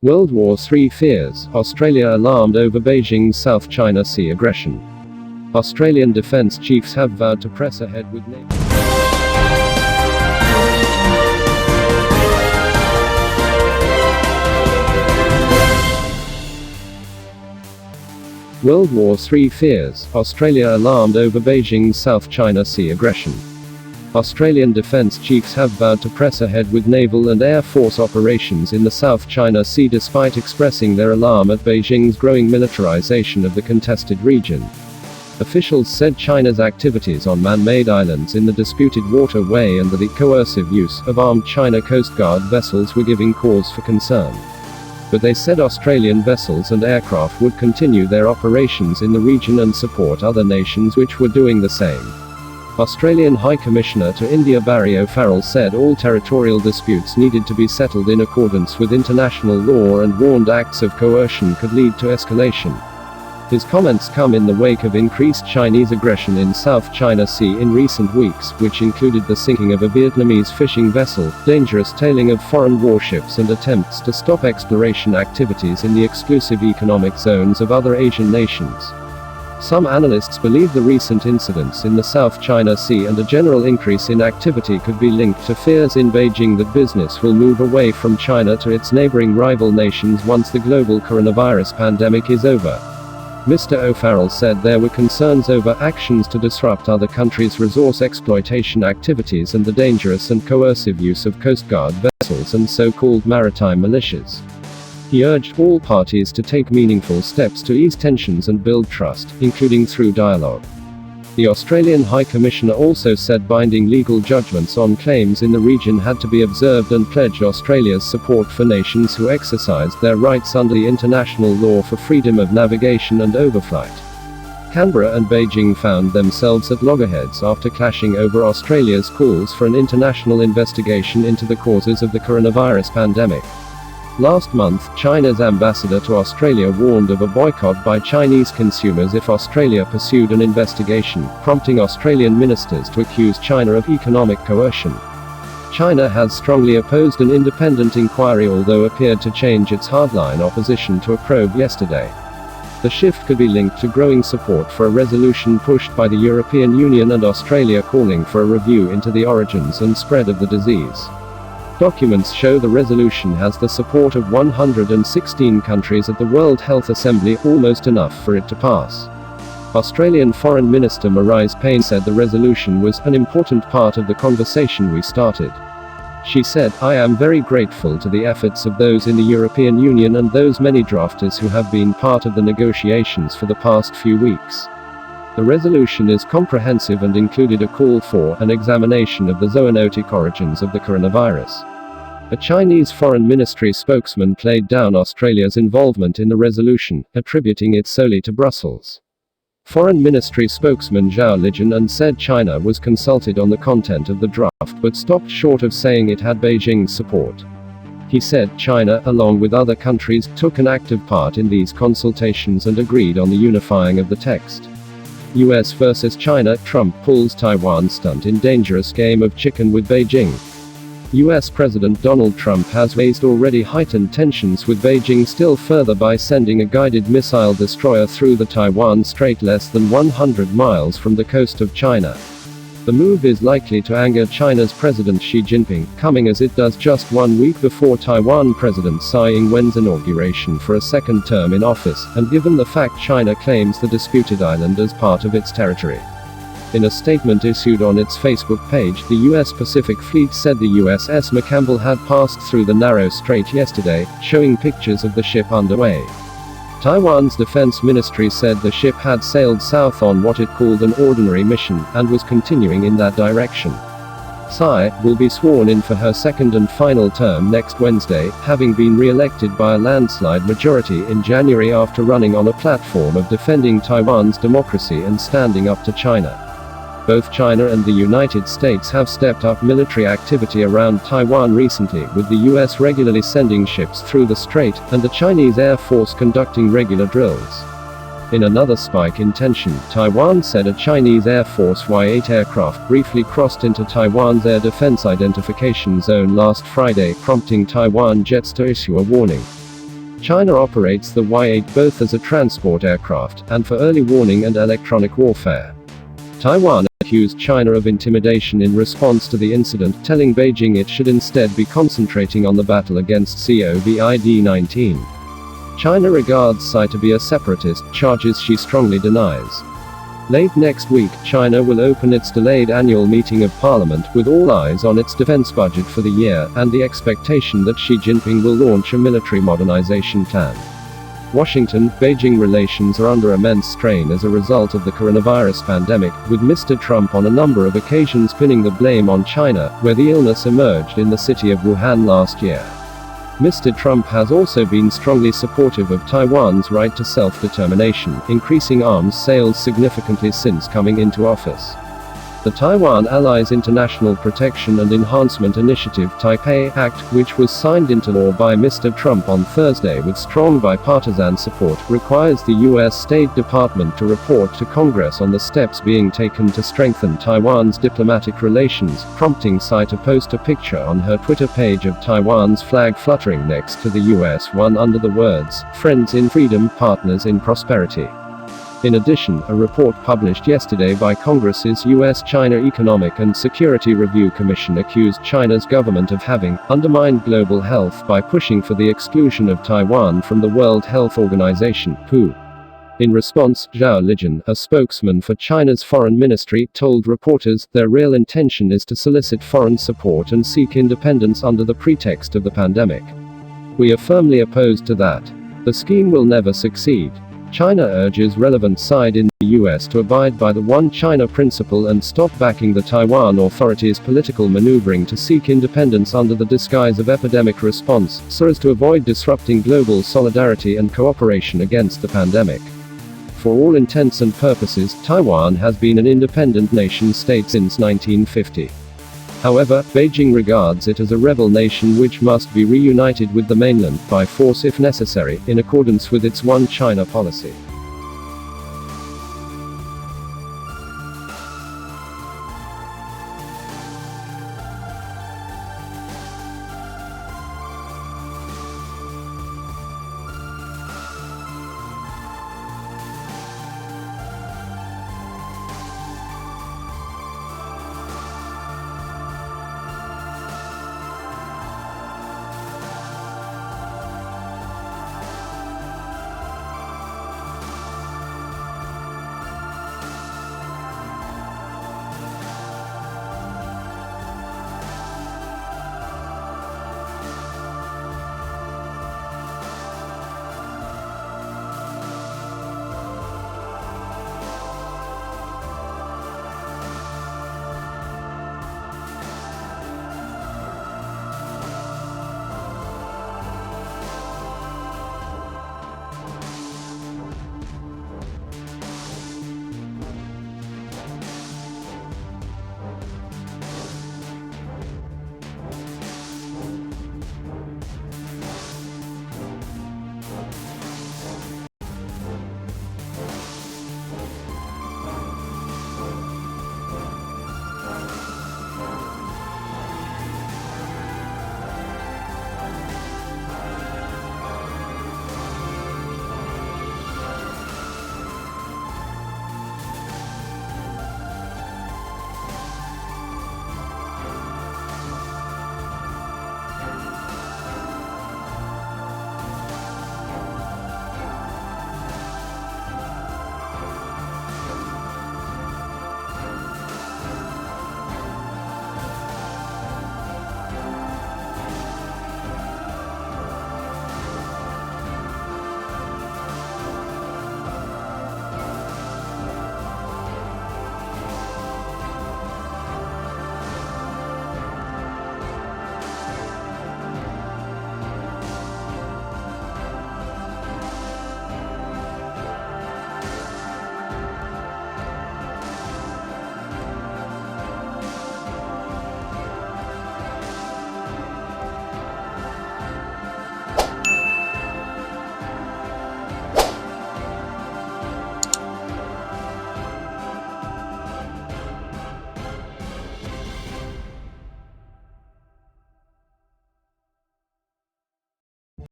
World War III fears, Australia alarmed over Beijing's South China Sea aggression. Australian defence chiefs have vowed to press ahead with naval. World War III fears, Australia alarmed over Beijing's South China Sea aggression. Australian defence chiefs have vowed to press ahead with naval and air force operations in the South China Sea despite expressing their alarm at Beijing's growing militarisation of the contested region. Officials said China's activities on man-made islands in the disputed waterway and the coercive use of armed China Coast Guard vessels were giving cause for concern. But they said Australian vessels and aircraft would continue their operations in the region and support other nations which were doing the same. Australian High Commissioner to India Barry O'Farrell said all territorial disputes needed to be settled in accordance with international law and warned acts of coercion could lead to escalation. His comments come in the wake of increased Chinese aggression in South China Sea in recent weeks, which included the sinking of a Vietnamese fishing vessel, dangerous tailing of foreign warships and attempts to stop exploration activities in the exclusive economic zones of other Asian nations. Some analysts believe the recent incidents in the South China Sea and a general increase in activity could be linked to fears in Beijing that business will move away from China to its neighboring rival nations once the global coronavirus pandemic is over. Mr. O'Farrell said there were concerns over actions to disrupt other countries' resource exploitation activities and the dangerous and coercive use of Coast Guard vessels and so-called maritime militias. He urged all parties to take meaningful steps to ease tensions and build trust, including through dialogue. The Australian High Commissioner also said binding legal judgments on claims in the region had to be observed and pledged Australia's support for nations who exercised their rights under the international law for freedom of navigation and overflight. Canberra and Beijing found themselves at loggerheads after clashing over Australia's calls for an international investigation into the causes of the coronavirus pandemic. Last month, China's ambassador to Australia warned of a boycott by Chinese consumers if Australia pursued an investigation, prompting Australian ministers to accuse China of economic coercion. China has strongly opposed an independent inquiry although appeared to change its hardline opposition to a probe yesterday. The shift could be linked to growing support for a resolution pushed by the European Union and Australia calling for a review into the origins and spread of the disease. Documents show the resolution has the support of 116 countries at the World Health Assembly, almost enough for it to pass. Australian Foreign Minister Marise Payne said the resolution was an important part of the conversation we started. She said, "I am very grateful to the efforts of those in the European Union and those many drafters who have been part of the negotiations for the past few weeks." The resolution is comprehensive and included a call for an examination of the zoonotic origins of the coronavirus. A Chinese Foreign Ministry spokesman played down Australia's involvement in the resolution, attributing it solely to Brussels. Foreign Ministry spokesman Zhao Lijian said China was consulted on the content of the draft but stopped short of saying it had Beijing's support. He said China, along with other countries, took an active part in these consultations and agreed on the unifying of the text. US versus China, Trump pulls Taiwan stunt in dangerous game of chicken with Beijing. US President Donald Trump has raised already heightened tensions with Beijing still further by sending a guided missile destroyer through the Taiwan Strait less than 100 miles from the coast of China. The move is likely to anger China's President Xi Jinping, coming as it does just 1 week before Taiwan President Tsai Ing-wen's inauguration for a second term in office, and given the fact China claims the disputed island as part of its territory. In a statement issued on its Facebook page, the U.S. Pacific Fleet said the USS McCampbell had passed through the narrow strait yesterday, showing pictures of the ship underway. Taiwan's defense ministry said the ship had sailed south on what it called an ordinary mission, and was continuing in that direction. Tsai will be sworn in for her second and final term next Wednesday, having been re-elected by a landslide majority in January after running on a platform of defending Taiwan's democracy and standing up to China. Both China and the United States have stepped up military activity around Taiwan recently, with the US regularly sending ships through the strait, and the Chinese Air Force conducting regular drills. In another spike in tension, Taiwan said a Chinese Air Force Y-8 aircraft briefly crossed into Taiwan's air defense identification zone last Friday, prompting Taiwan jets to issue a warning. China operates the Y-8 both as a transport aircraft, and for early warning and electronic warfare. Taiwan accused China of intimidation in response to the incident, telling Beijing it should instead be concentrating on the battle against COVID-19. China regards Tsai to be a separatist, charges she strongly denies. Late next week, China will open its delayed annual meeting of parliament, with all eyes on its defense budget for the year, and the expectation that Xi Jinping will launch a military modernization plan. Washington, Beijing relations are under immense strain as a result of the coronavirus pandemic, with Mr. Trump on a number of occasions pinning the blame on China, where the illness emerged in the city of Wuhan last year. Mr. Trump has also been strongly supportive of Taiwan's right to self-determination, increasing arms sales significantly since coming into office. The Taiwan Allies International Protection and Enhancement Initiative Taipei Act, which was signed into law by Mr. Trump on Thursday with strong bipartisan support, requires the U.S. State Department to report to Congress on the steps being taken to strengthen Taiwan's diplomatic relations, prompting Tsai to post a picture on her Twitter page of Taiwan's flag fluttering next to the U.S. one under the words, "Friends in Freedom, Partners in Prosperity." In addition, a report published yesterday by Congress's U.S.-China Economic and Security Review Commission accused China's government of having undermined global health by pushing for the exclusion of Taiwan from the World Health Organization, WHO. In response, Zhao Lijian, a spokesman for China's foreign ministry, told reporters their real intention is to solicit foreign support and seek independence under the pretext of the pandemic. "We are firmly opposed to that. The scheme will never succeed." China urges relevant side in the US to abide by the One China principle and stop backing the Taiwan authorities' political maneuvering to seek independence under the disguise of epidemic response, so as to avoid disrupting global solidarity and cooperation against the pandemic. For all intents and purposes, Taiwan has been an independent nation-state since 1950. However, Beijing regards it as a rebel nation which must be reunited with the mainland by force if necessary, in accordance with its One China policy.